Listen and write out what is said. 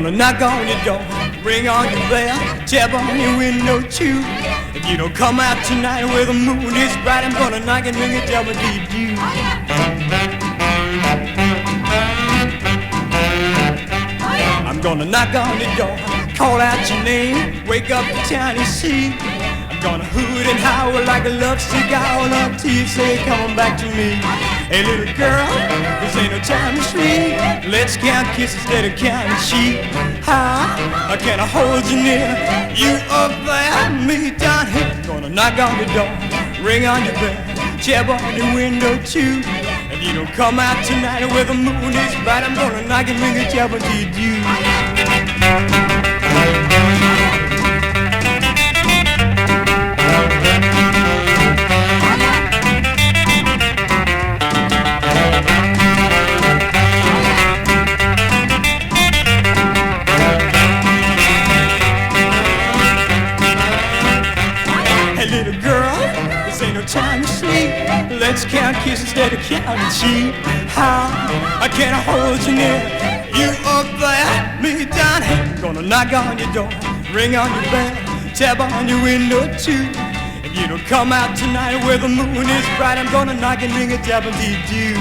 gonna knock on your door, ring on your bell, tap on your window too. If you don't come out tonight where the moon is bright, I'm gonna knock and ring a double dee-doo. I'm gonna knock on your door, call out your name, wake up the town and see. I'm gonna hoot and howl like a lovesick owl until you say come back to me. Hey little girl, this ain't no time to sleep. Let's count kisses instead of counting sheep. How can I hold you near? You up there, me down here. Gonna knock on your door, ring on your bell, tap on your window too. If you don't come out tonight where the moon is bright, I'm gonna knock and ring a double dee-doo. Time to sleep. Let's count kisses instead of counting sheep. How can I hold you near? You up there, me down here. Gonna knock on your door, ring on your bell, tap on your window too. If you don't come out tonight where the moon is bright, I'm gonna knock and ring a double dee-doo.